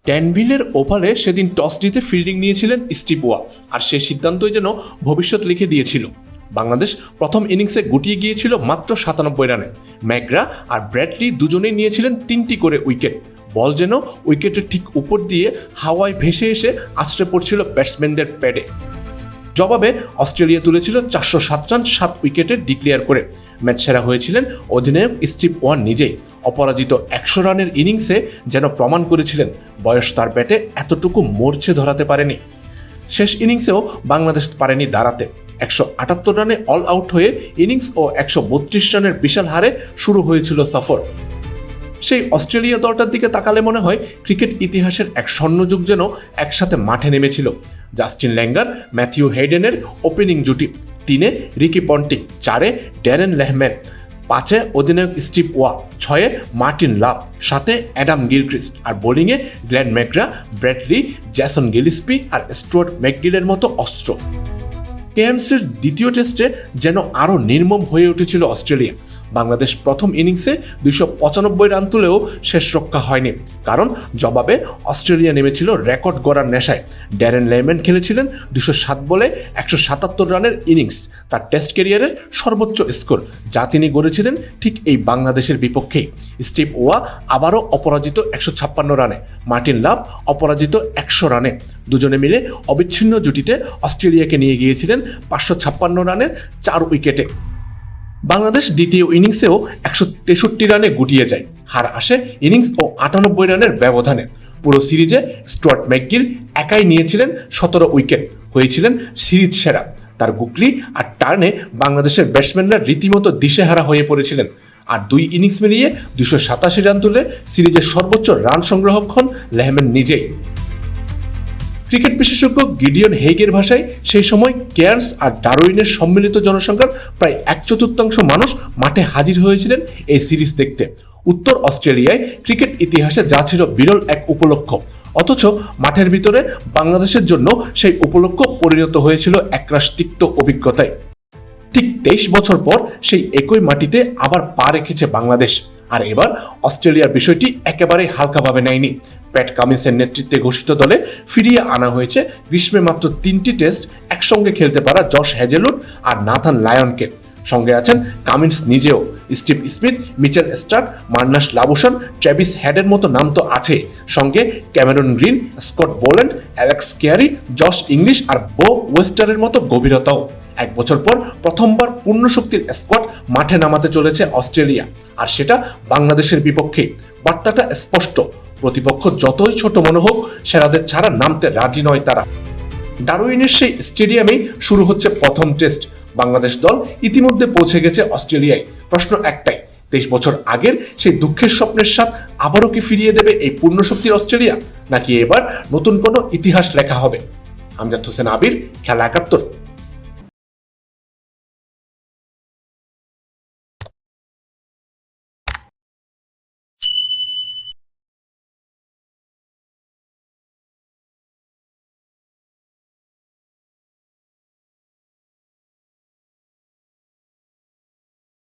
ড্যানভিলের ওভালে সেদিন টস জিতে ফিল্ডিং নিয়েছিলেন স্টিভ ওয়া, আর সেই সিদ্ধান্তই যেন ভবিষ্যৎ লিখে দিয়েছিল। বাংলাদেশ প্রথম ইনিংসে গুটিয়ে গিয়েছিল মাত্র 97 রানে। ম্যাকগ্রা আর ব্র্যাডলি দুজনেই নিয়েছিলেন 3টি করে উইকেট। বল যেন উইকেটের ঠিক উপর দিয়ে হাওয়ায় ভেসে এসে আছড়ে পড়ছিল ব্যাটসম্যানদের প্যাডে। জবাবে অস্ট্রেলিয়া তুলেছিল 407 রান 7 উইকেটে ডিক্লেয়ার করে। ম্যাচ সেরা হয়েছিলেন অধিনায়ক স্টিভ ওয়ান নিজেই। অপরাজিত 100 রানের ইনিংসে যেন প্রমাণ করেছিলেন বয়স তার ব্যাটে এতটুকু মরছে ধরাতে পারেনি। শেষ ইনিংসেও বাংলাদেশ পারেনি দাঁড়াতে। 178 রানে অল আউট হয়ে ইনিংস ও 132 রানের বিশাল হারে শুরু হয়েছিল সফর। সেই অস্ট্রেলিয়া দলটার দিকে তাকালে মনে হয় ক্রিকেট ইতিহাসের এক স্বর্ণযুগ যেন একসাথে মাঠে নেমেছিল। জাস্টিন ল্যাঙ্গার, ম্যাথিউ হেইডেনের ওপেনিং জুটি, 3-এ রিকি পন্টিং, 4-এ ড্যারেন লেহম্যান, 5-এ অধিনায়ক স্টিভ ওয়া, 6-এ মার্টিন লাভ, 7-এ অ্যাডাম গিলক্রিস্ট, আর বোলিংয়ে গ্লেন ম্যাকগ্রা, ব্র্যাডলি, জ্যাসন গিলিসপি আর স্টুয়ার্ট ম্যাকগিলের মতো অস্ত্র। কেয়ার্নসের দ্বিতীয় টেস্টে যেন আরও নির্মম হয়ে উঠেছিল অস্ট্রেলিয়া। বাংলাদেশ প্রথম ইনিংসে 295 রান তুলেও শেষ রক্ষা হয়নি, কারণ জবাবে অস্ট্রেলিয়া নেমেছিল রেকর্ড গড়ার নেশায়। ড্যারেন লেহম্যান খেলেছিলেন 207 বলে 177 রানের ইনিংস, তার টেস্ট ক্যারিয়ারের সর্বোচ্চ স্কোর, যা তিনি গড়েছিলেন ঠিক এই বাংলাদেশের বিপক্ষেই। স্টিভ ওয়া আবারও অপরাজিত 156 রানে, মার্টিন লাভ অপরাজিত 100 রানে। দুজনে মিলে অবিচ্ছিন্ন জুটিতে অস্ট্রেলিয়াকে নিয়ে গিয়েছিলেন 556 রানের 4 উইকেটে। বাংলাদেশ দ্বিতীয় ইনিংসেও 163 রানে গুটিয়ে যায়। হার আসে ইনিংস ও 98 রানের ব্যবধানে। পুরো সিরিজে স্টুয়ার্ট ম্যাকগিল একাই নিয়েছিলেন 17 উইকেট, হয়েছিলেন সিরিজ সেরা। তার গুগলি আর টার্নে বাংলাদেশের ব্যাটসম্যানরা রীতিমতো দিশেহারা হয়ে পড়েছিলেন। আর 2 ইনিংস মিলিয়ে 287 রান তুলে সিরিজের সর্বোচ্চ রান সংগ্রাহক হন লেহম্যান নিজেই। ক্রিকেট বিশেষজ্ঞ গিডিয়ন হেইগের ভাষায় সেই সময় কেয়ার্নস আর ডারউইনের সম্মিলিত জনসংখ্যার প্রায় 1/4 মানুষ মাঠে হাজির হয়েছিলেন এই সিরিজ দেখতে। উত্তর অস্ট্রেলিয়ায় ক্রিকেট ইতিহাসে যা ছিল বিরল এক উপলক্ষ, অথচ মাঠের ভিতরে বাংলাদেশের জন্য সেই উপলক্ষ পরিণত হয়েছিল একরাশ তিক্ত অভিজ্ঞতায়। ঠিক 23 বছর পর সেই একই মাটিতে আবার পা রেখেছে বাংলাদেশ। আর এবার অস্ট্রেলিয়ার বিষয়টি একেবারেই হালকাভাবে নেয়নি। প্যাট কামিন্সের নেতৃত্বে ঘোষিত দলে ফিরিয়ে আনা হয়েছে গ্রীষ্মে মাত্র 3টি টেস্ট একসঙ্গে খেলতে পারা জশ হ্যাজেলউড আর নাথান লায়নকে। সঙ্গে আছেন কামিন্স নিজেও। Steve Smith, Mitchell Starc, Marnus Labuschagne, Travis হেডের মতো নাম তো আছে, সঙ্গে Cameron Green, Scott Boland, Alex Carey, Josh Inglis আর বো ওয়েস্টারের মতো গভীরতাও। 1 বছর পর প্রথমবার পূর্ণ শক্তির স্কোয়াড মাঠে নামাতে চলেছে অস্ট্রেলিয়া, আর সেটা বাংলাদেশের বিপক্ষে। বার্তাটা স্পষ্ট, প্রতিপক্ষ যতই ছোট মনে হোক, সেরাদের ছাড়া নামতে রাজি নয় তারা। ডারউইনের সেই স্টেডিয়ামেই শুরু হচ্ছে প্রথম টেস্ট। বাংলাদেশ দল ইতিমধ্যে পৌঁছে গেছে অস্ট্রেলিয়ায়। প্রশ্ন একটাই, 23 বছর আগের সেই দুঃখের স্বপ্নের স্বাদ আবারও কি ফিরিয়ে দেবে এই পূর্ণ শক্তির অস্ট্রেলিয়া, নাকি এবার নতুন কোনো ইতিহাস লেখা হবে? আমজাদ হোসেন আবির, খেলা 71।